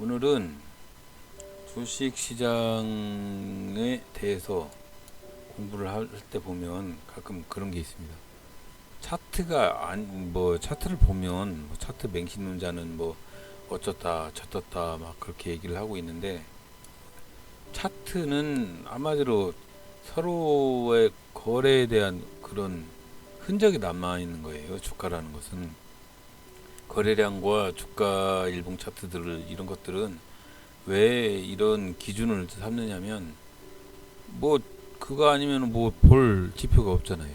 오늘은 주식시장에 대해서 공부를 할 때 보면 가끔 그런 게 있습니다. 차트를 보면 차트 맹신론자는 어쩌다 저쩌다 막 그렇게 얘기를 하고 있는데, 차트는 한마디로 서로의 거래에 대한 그런 흔적이 남아 있는 거예요. 주가라는 것은 거래량과 주가 일봉 차트들을, 이런 것들은 왜 이런 기준을 삼느냐면, 뭐 그거 아니면 볼 지표가 없잖아요.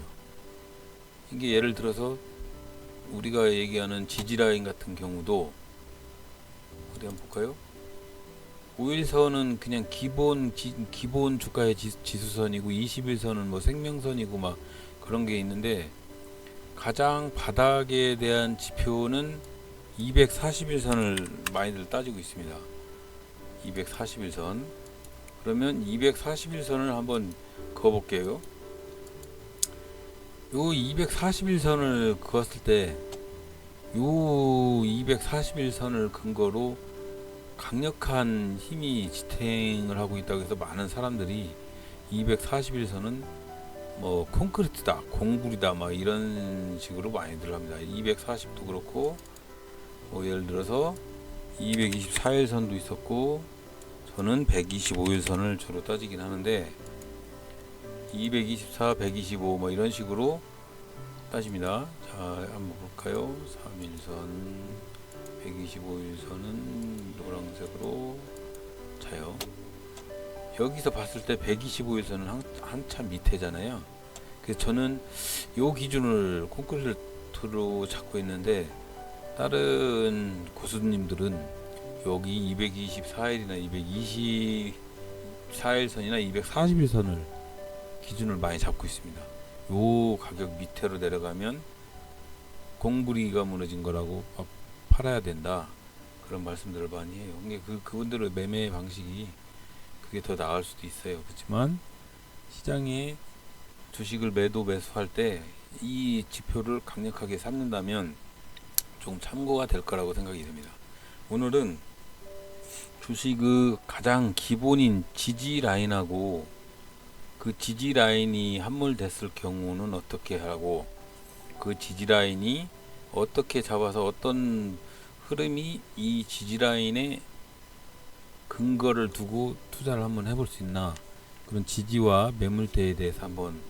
이게 예를 들어서 우리가 얘기하는 지지라인 같은 경우도 어디 한번 볼까요? 5일선은 그냥 기본 주가의 지수선이고, 21선은 생명선이고 막 그런 게 있는데, 가장 바닥에 대한 지표는 241선을 많이들 따지고 있습니다. 241선. 그러면 241선을 한번 그어볼게요. 요 241선을 그었을 때, 요 241선을 근거로 강력한 힘이 지탱을 하고 있다고 해서 많은 사람들이 241선은 콘크리트다, 공굴이다 막 이런 식으로 많이들 합니다. 240도 그렇고, 예를 들어서 224일선도 있었고, 저는 125일선을 주로 따지긴 하는데, 224, 125 이런 식으로 따집니다. 자, 한번 볼까요? 3일선, 125일선은 노란색으로 자요. 여기서 봤을 때 125일선은 한참 밑에잖아요. 그래서 저는 요 기준을 콘크리트로 잡고 있는데, 다른 고수님들은 여기 224일이나 224일선이나 241선을 기준을 많이 잡고 있습니다. 요 가격 밑으로 내려가면 공구리가 무너진 거라고 팔아야 된다, 그런 말씀들을 많이 해요. 근데 그분들의 매매 방식이 그게 더 나을 수도 있어요. 그렇지만 시장에 주식을 매수할 때 이 지표를 강력하게 삼는다면 좀 참고가 될 거라고 생각이 됩니다. 오늘은 주식의 가장 기본인 지지 라인하고, 그 지지 라인이 함몰됐을 경우는 어떻게 하고, 그 지지 라인이 어떻게 잡아서 어떤 흐름이 이 지지 라인에 근거를 두고 투자를 한번 해볼 수 있나, 그런 지지와 매물대에 대해서 한번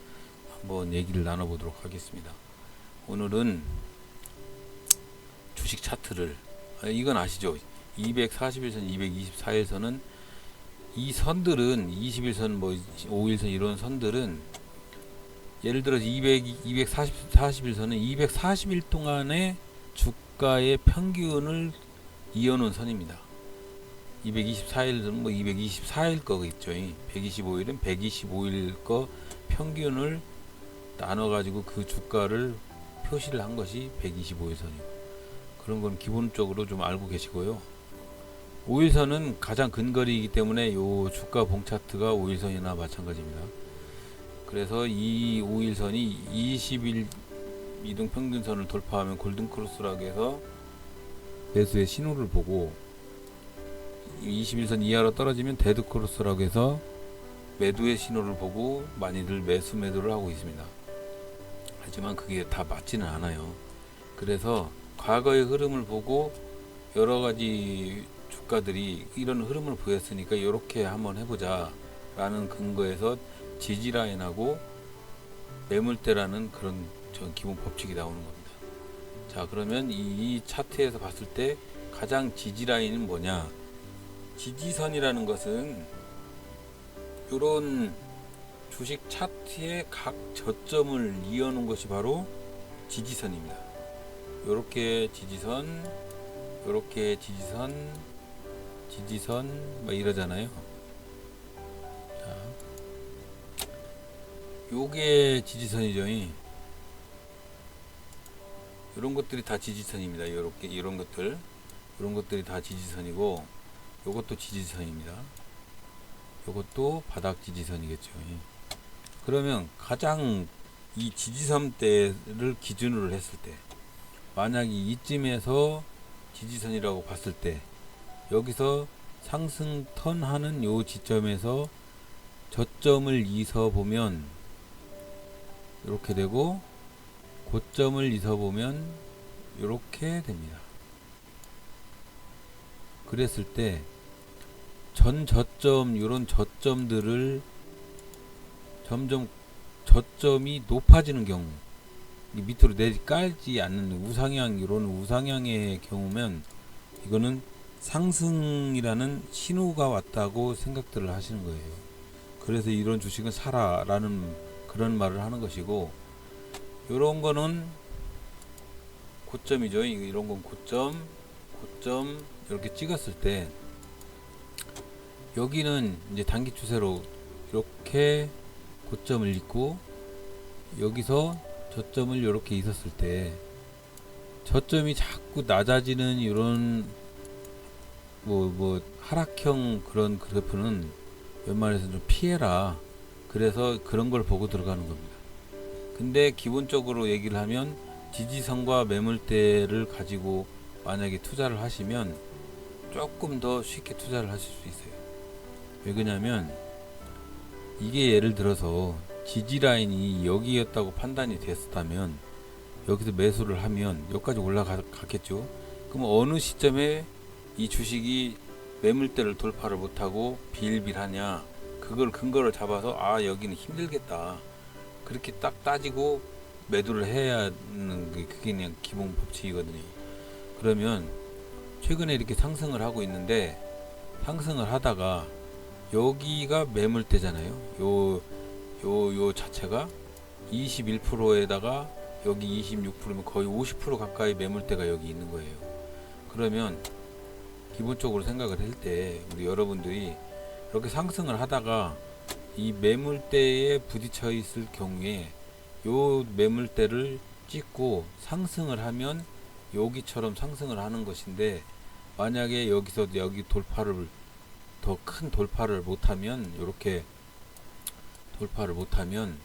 얘기를 나눠보도록 하겠습니다. 오늘은 주식 차트를, 이건 아시죠? 241선, 224일선은, 이 선들은 21선, 5일선 이런 선들은, 예를 들어서 241선은 240일 동안의 주가의 평균을 이어놓은 선입니다. 224일은 224일 거겠죠. 125일은 125일 거 평균을 나눠가지고 그 주가를 표시를 한 것이 125일선이고, 그런 건 기본적으로 좀 알고 계시고요. 5일선은 가장 근거리이기 때문에 요 주가 봉 차트가 5일선이나 마찬가지입니다. 그래서 이 5일선이 20일 이동평균선을 돌파하면 골든크로스라고 해서 매수의 신호를 보고, 21선 이하로 떨어지면 데드크로스라고 해서 매도의 신호를 보고 많이들 매도를 하고 있습니다. 하지만 그게 다 맞지는 않아요. 그래서 과거의 흐름을 보고 여러가지 주가들이 이런 흐름을 보였으니까 이렇게 한번 해보자 라는 근거에서 지지라인하고 매물대라는 그런 기본 법칙이 나오는 겁니다. 자, 그러면 이 차트에서 봤을 때 가장 지지라인은 뭐냐? 지지선이라는 것은 이런 주식 차트의 각 저점을 이어놓은 것이 바로 지지선입니다. 요렇게 지지선, 요렇게 지지선 이러잖아요. 자, 요게 지지선이죠. 이런 것들이 다 지지선입니다. 이렇게 이런 것들이 다 지지선이고, 요것도 지지선입니다. 요것도 바닥 지지선이겠죠. 그러면 가장 이 지지선대를 기준으로 했을 때, 만약에 이쯤에서 지지선이라고 봤을 때, 여기서 상승 턴하는 요 지점에서 저점을 이서 보면 이렇게 되고, 고점을 이서 보면 이렇게 됩니다. 그랬을 때 전 저점, 요런 저점들을 점점 저점이 높아지는 경우, 밑으로 내리깔지 않는 우상향, 이런 우상향의 경우면 이거는 상승이라는 신호가 왔다고 생각들을 하시는 거예요. 그래서 이런 주식은 사라 라는 그런 말을 하는 것이고, 요런 거는 고점이죠. 이런 건 고점 이렇게 찍었을 때, 여기는 이제 단기 추세로 이렇게 고점을 잇고, 여기서 저점을 이렇게 있었을 때, 저점이 자꾸 낮아지는 이런 뭐 하락형 그런 그래프는 웬만해서 좀 피해라. 그래서 그런 걸 보고 들어가는 겁니다. 근데 기본적으로 얘기를 하면, 지지선과 매물대를 가지고 만약에 투자를 하시면 조금 더 쉽게 투자를 하실 수 있어요. 왜 그러냐면, 이게 예를 들어서 지지라인이 여기였다고 판단이 됐다면 여기서 매수를 하면 여기까지 올라갔겠죠. 그럼 어느 시점에 이 주식이 매물대를 돌파를 못하고 빌빌하냐, 그걸 근거를 잡아서 여기는 힘들겠다, 그렇게 딱 따지고 매도를 해야 하는 그게 그냥 기본 법칙이거든요. 그러면 최근에 이렇게 상승을 하고 있는데, 상승을 하다가 여기가 매물대잖아요. 요 자체가 21%에다가 여기 26%면 거의 50% 가까이 매물대가 여기 있는 거예요. 그러면 기본적으로 생각을 할 때 우리 여러분들이 이렇게 상승을 하다가 이 매물대에 부딪혀 있을 경우에 요 매물대를 찍고 상승을 하면 여기처럼 상승을 하는 것인데, 만약에 여기서 여기 돌파를, 더 큰 돌파를 못하면, 이렇게 돌파를 못하면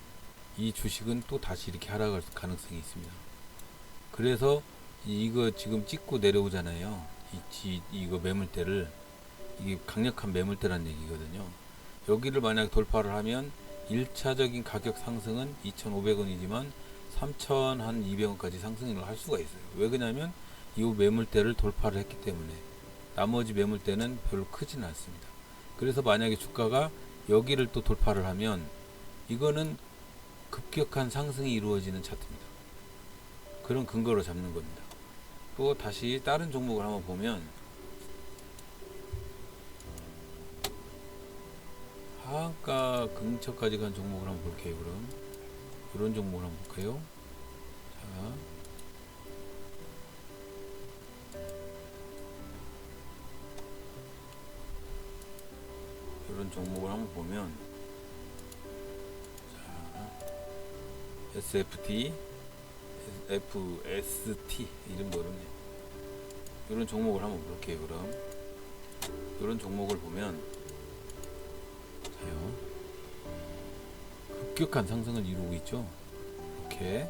이 주식은 또 다시 이렇게 하락할 가능성이 있습니다. 그래서 이거 지금 찍고 내려오잖아요. 이거 매물대를, 이게 강력한 매물대란 얘기거든요. 여기를 만약 돌파를 하면 1차적인 가격 상승은 2,500원이지만 3,200원까지 상승을 할 수가 있어요. 왜 그러냐면 이 매물대를 돌파를 했기 때문에. 나머지 매물대는 별로 크지는 않습니다. 그래서 만약에 주가가 여기를 또 돌파를 하면 이거는 급격한 상승이 이루어지는 차트입니다. 그런 근거로 잡는 겁니다. 또 다시 다른 종목을 한번 보면, 하한가 근처까지 간 종목을 한번 볼게요. 그럼 이런 종목을 한번 볼게요. 자, 이런 종목을 한번 보면, 자, SFT, FST 이름도 어렵네. 이런 종목을 한번 볼게요. 그럼 이런 종목을 보면, 자요, 급격한 상승을 이루고 있죠. 이렇게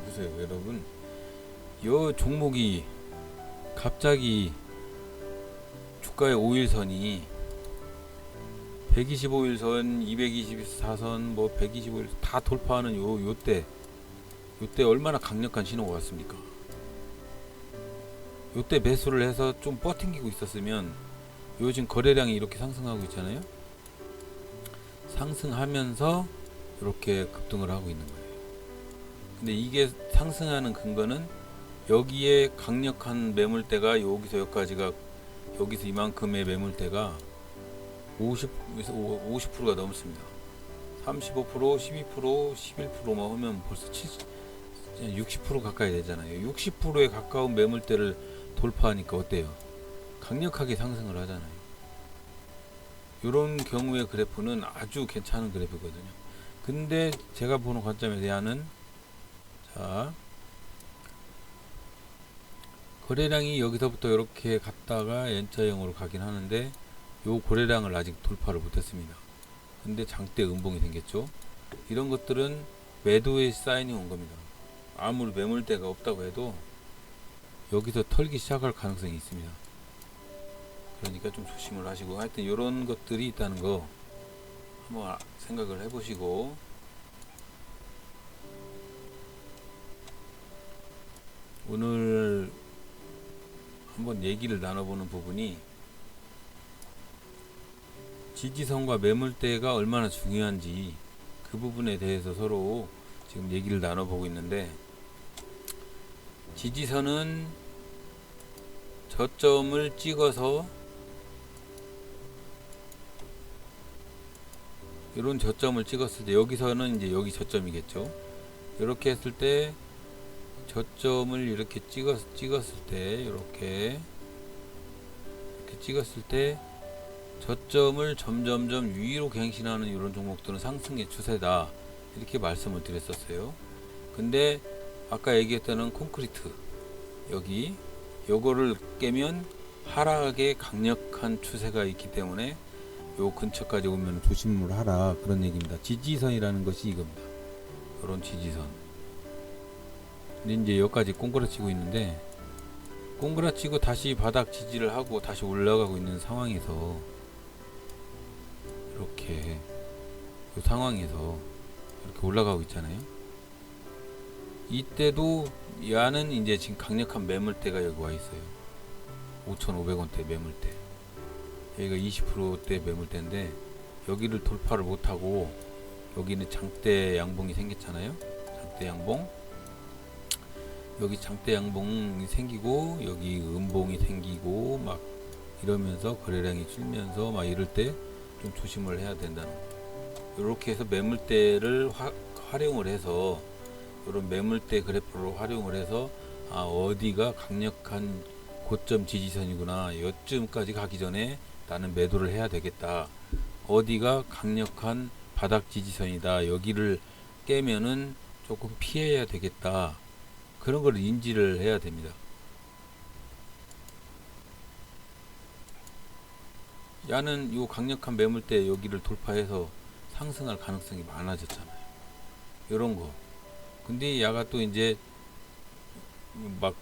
보세요, 여러분. 이 종목이 갑자기 주가의 5일선이 125일선, 224선, 뭐 125일 다 돌파하는 요때 얼마나 강력한 신호가 왔습니까? 요때 매수를 해서 좀 버팅기고 있었으면, 요즘 거래량이 이렇게 상승하고 있잖아요. 상승하면서 이렇게 급등을 하고 있는 거예요. 근데 이게 상승하는 근거는 여기에 강력한 매물대가 여기서 여기까지가, 여기서 이만큼의 매물대가 50%가 넘습니다. 35%, 12%, 11%만 하면 벌써 60% 가까이 되잖아요. 60%에 가까운 매물대를 돌파하니까 어때요? 강력하게 상승을 하잖아요. 이런 경우의 그래프는 아주 괜찮은 그래프거든요. 근데 제가 보는 관점에 대한은, 자, 거래량이 여기서부터 이렇게 갔다가 N자형으로 가긴 하는데 요 거래량을 아직 돌파를 못했습니다. 근데 장대 음봉이 생겼죠. 이런 것들은 매도의 사인이 온 겁니다. 아무리 매물대가 없다고 해도 여기서 털기 시작할 가능성이 있습니다. 그러니까 좀 조심을 하시고, 하여튼 이런 것들이 있다는 거 한번 생각을 해보시고, 오늘 한번 얘기를 나눠보는 부분이 지지선과 매물대가 얼마나 중요한지 그 부분에 대해서 서로 지금 얘기를 나눠보고 있는데, 지지선은 저점을 찍어서 이런 저점을 찍었을 때, 여기서는 이제 여기 저점이겠죠. 이렇게 했을 때 저점을 이렇게 찍었을 때, 이렇게 찍었을 때 저점을 점점점 위로 갱신하는 이런 종목들은 상승의 추세다, 이렇게 말씀을 드렸었어요. 근데 아까 얘기했던 콘크리트, 여기 요거를 깨면 하락의 강력한 추세가 있기 때문에 요 근처까지 오면 조심을 하라, 그런 얘기입니다. 지지선이라는 것이 이겁니다. 요런 지지선. 근데 이제 여기까지 꽁그라치고 있는데, 꽁그라치고 다시 바닥 지지를 하고 다시 올라가고 있는 상황에서, 이렇게 이 상황에서 이렇게 올라가고 있잖아요. 이때도 야는 이제 지금 강력한 매물대가 여기 와 있어요. 5,500원대 매물대. 여기가 20%대 매물대인데, 여기를 돌파를 못하고 여기는 장대 양봉이 생겼잖아요. 장대 양봉. 여기 장대 양봉이 생기고 여기 음봉이 생기고 막 이러면서 거래량이 줄면서 막 이럴 때 좀 조심을 해야 된다는 거예요. 이렇게 해서 매물대를 활용을 해서, 이런 매물대 그래프로 활용을 해서, 아, 어디가 강력한 고점 지지선이구나, 요쯤까지 가기 전에 나는 매도를 해야 되겠다, 어디가 강력한 바닥 지지선이다, 여기를 깨면은 조금 피해야 되겠다, 그런 걸 인지를 해야 됩니다. 야는 요 강력한 매물대 여기를 돌파해서 상승할 가능성이 많아졌잖아요. 요런 거. 근데 야가 또 이제 막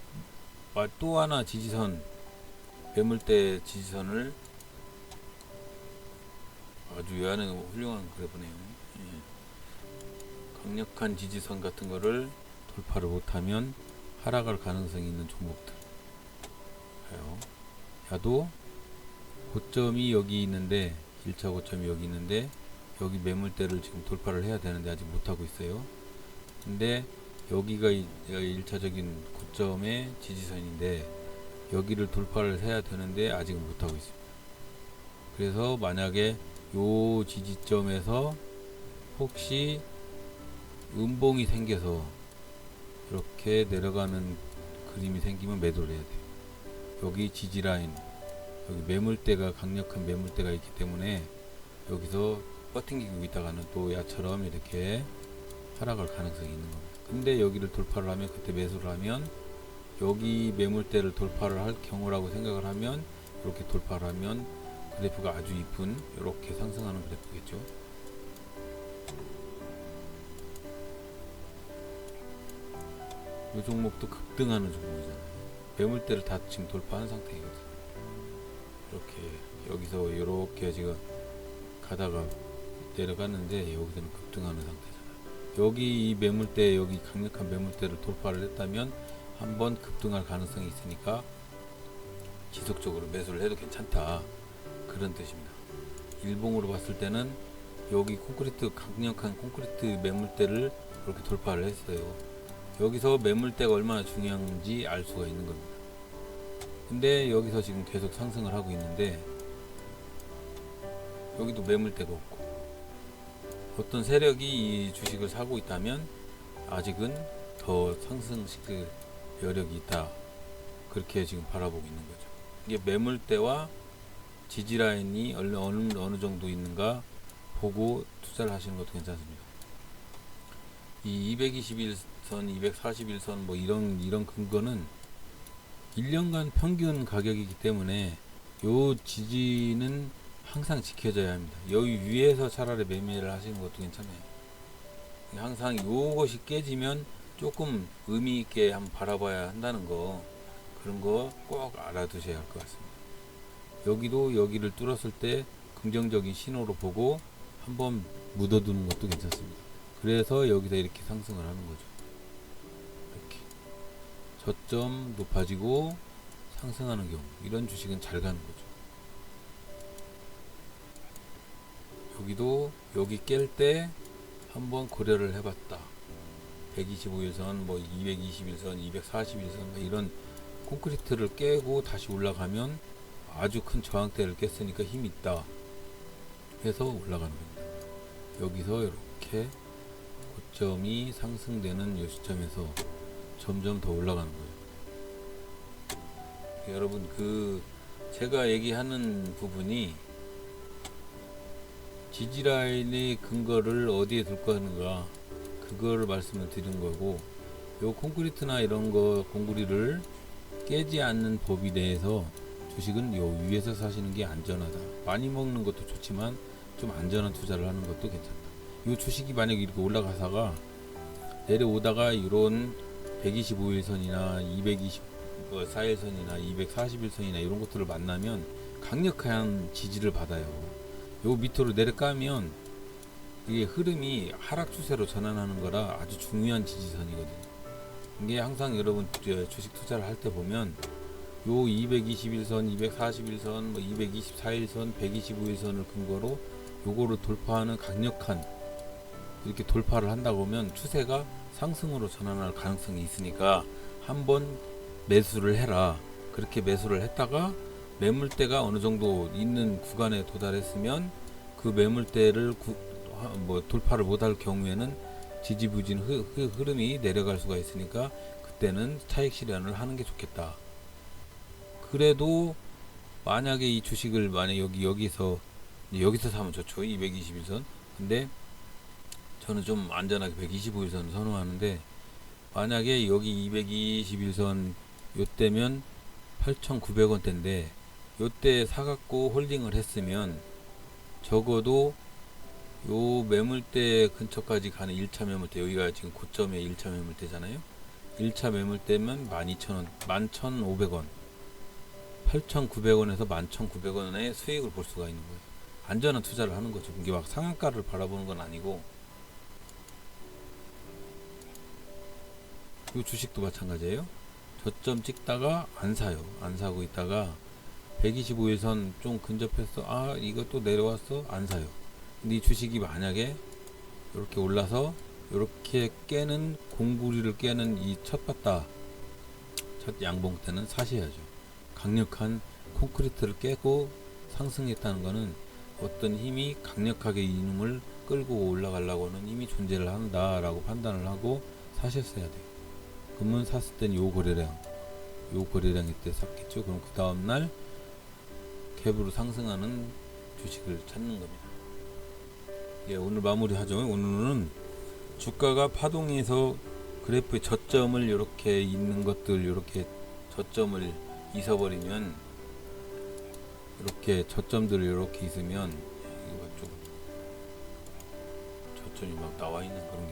또 하나 지지선, 매물대 지지선을 아주 야는 훌륭한 그래프네요. 예. 강력한 지지선 같은 거를 돌파를 못하면 하락할 가능성이 있는 종목들. 야도 고점이 여기 있는데, 1차 고점이 여기 있는데, 여기 매물대를 지금 돌파를 해야 되는데 아직 못하고 있어요. 근데 여기가 1차적인 고점의 지지선인데, 여기를 돌파를 해야 되는데 아직은 못하고 있습니다. 그래서 만약에 요 지지점에서 혹시 음봉이 생겨서 이렇게 내려가는 그림이 생기면 매도를 해야 돼요. 여기 지지라인, 여기 매물대가, 강력한 매물대가 있기 때문에 여기서 버팅기고 있다가는 또 야처럼 이렇게 하락할 가능성이 있는 겁니다. 근데 여기를 돌파를 하면, 그때 매수를 하면, 여기 매물대를 돌파를 할 경우라고 생각을 하면, 이렇게 돌파를 하면 그래프가 아주 이쁜 이렇게 상승하는 그래프겠죠. 이 종목도 급등하는 종목이잖아요. 매물대를 다 지금 돌파한 상태이거든요. 이렇게 여기서 이렇게 지금 가다가 내려갔는데, 여기서는 급등하는 상태잖아요. 여기 이 매물대, 여기 강력한 매물대를 돌파를 했다면 한번 급등할 가능성이 있으니까 지속적으로 매수를 해도 괜찮다, 그런 뜻입니다. 일봉으로 봤을 때는 여기 콘크리트, 강력한 콘크리트 매물대를 이렇게 돌파를 했어요. 여기서 매물대가 얼마나 중요한지 알 수가 있는 겁니다. 근데 여기서 지금 계속 상승을 하고 있는데, 여기도 매물대가 없고, 어떤 세력이 이 주식을 사고 있다면 아직은 더 상승시킬 여력이 있다, 그렇게 지금 바라보고 있는 거죠. 이게 매물대와 지지라인이 어느 정도 있는가 보고 투자를 하시는 것도 괜찮습니다. 이 221선, 241선 뭐 이런 근거는 1년간 평균 가격이기 때문에 요 지지는 항상 지켜져야 합니다. 여기 위에서 차라리 매매를 하시는 것도 괜찮아요. 항상 요것이 깨지면 조금 의미 있게 한번 바라봐야 한다는 거, 그런 거 꼭 알아두셔야 할 것 같습니다. 여기도 여기를 뚫었을 때 긍정적인 신호로 보고 한번 묻어두는 것도 괜찮습니다. 그래서 여기다 이렇게 상승을 하는 거죠. 이렇게 저점 높아지고 상승하는 경우, 이런 주식은 잘 가는 거죠. 여기도 여기 깰 때 한번 고려를 해봤다. 125일선, 뭐 221선, 241선 이런 콘크리트를 깨고 다시 올라가면 아주 큰 저항대를 깼으니까 힘이 있다 해서 올라가는 겁니다. 여기서 이렇게 고점이 상승되는 이 시점에서 점점 더 올라가는 거예요. 여러분, 제가 얘기하는 부분이 지지라인의 근거를 어디에 둘 거는가, 그거를 말씀을 드린 거고, 요 콘크리트나 이런 거 공구리를 깨지 않는 법에 대해서 주식은 요 위에서 사시는 게 안전하다. 많이 먹는 것도 좋지만 좀 안전한 투자를 하는 것도 괜찮다. 요 주식이 만약에 이렇게 올라가다가 내려오다가 이런 125일선이나 224일선이나 241선이나 이런 것들을 만나면 강력한 지지를 받아요. 요 밑으로 내려가면 이게 흐름이 하락 추세로 전환하는 거라 아주 중요한 지지선이거든요. 이게 항상 여러분 주식 투자를 할 때 보면 요 221선, 241선, 뭐 224일선, 125일선을 근거로 요거를 돌파하는 강력한, 이렇게 돌파를 한다 보면 추세가 상승으로 전환할 가능성이 있으니까 한번 매수를 해라. 그렇게 매수를 했다가 매물대가 어느 정도 있는 구간에 도달했으면 그 매물대를 돌파를 못할 경우에는 지지부진 흐름이 내려갈 수가 있으니까 그때는 차익 실현을 하는 게 좋겠다. 그래도 만약에 이 주식을 여기서 사면 좋죠. 221선. 근데 저는 좀 안전하게 125일선을 선호하는데, 만약에 여기 221선 요때면 8,900원대인데 요때 사갖고 홀딩을 했으면 적어도 요 매물대 근처까지 가는 1차 매물대, 여기가 지금 고점의 1차 매물대잖아요. 1차 매물대면 12,000원, 11,500원, 8,900원에서 11,900원의 수익을 볼 수가 있는 거예요. 안전한 투자를 하는 거죠. 이게 막 상한가를 바라보는 건 아니고, 이 주식도 마찬가지예요. 저점 찍다가 안 사요. 안 사고 있다가 125일선 좀 근접했어. 이것도 내려왔어. 안 사요. 근데 이 주식이 만약에 이렇게 올라서 이렇게 깨는 공구리를 깨는 이 첫 양봉 때는 사셔야죠. 강력한 콘크리트를 깨고 상승했다는 것은 어떤 힘이 강력하게 이놈을 끌고 올라가려고 하는 힘이 존재를 한다라고 판단을 하고 사셨어야 돼요. 그러면 샀을 땐 요 거래량 이때 샀겠죠. 그럼 그 다음날 갭으로 상승하는 주식을 찾는 겁니다. 예, 오늘 마무리하죠. 오늘은 주가가 파동에서 그래프의 저점을 이렇게 있는 것들, 이렇게 저점을 잊어버리면, 이렇게 저점들을 이렇게 있으면, 이거 좀 저점이 막 나와 있는 그런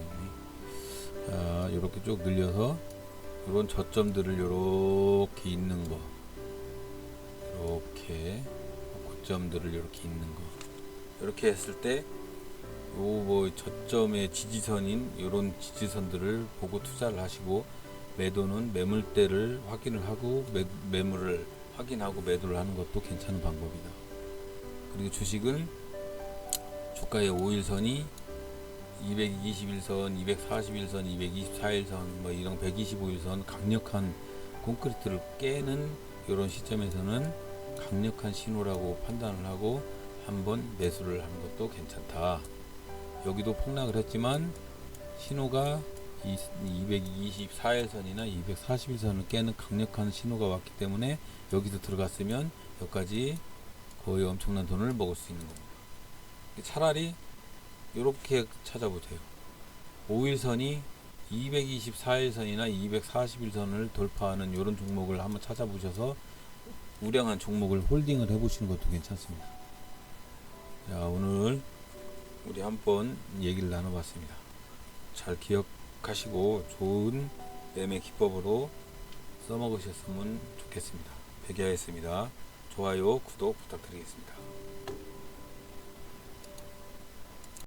경우에, 이렇게 쭉 늘려서 이런 저점들을 이렇게 있는 거, 이렇게 고점들을 이렇게 있는 거, 이렇게 했을 때 요 저점의 지지선인 이런 지지선들을 보고 투자를 하시고, 매도는 매물대를 확인을 하고 매물을 확인하고 매도를 하는 것도 괜찮은 방법이다. 그리고 주식은 주가의 5일선이 221선, 241선, 224일선, 뭐 이런 125일선 강력한 콘크리트를 깨는 이런 시점에서는 강력한 신호라고 판단을 하고 한번 매수를 하는 것도 괜찮다. 여기도 폭락을 했지만 신호가 224일선이나 241선을 깨는 강력한 신호가 왔기 때문에 여기서 들어갔으면 여기까지 거의 엄청난 돈을 먹을 수 있는 겁니다. 차라리 이렇게 찾아보세요. 5일선이 224일선이나 241선을 돌파하는 이런 종목을 한번 찾아보셔서 우량한 종목을 홀딩을 해보시는 것도 괜찮습니다. 자, 오늘 우리 한번 얘기를 나눠봤습니다. 잘 기억하시고 좋은 매매 기법으로 써먹으셨으면 좋겠습니다. 백야였습니다. 좋아요, 구독 부탁드리겠습니다.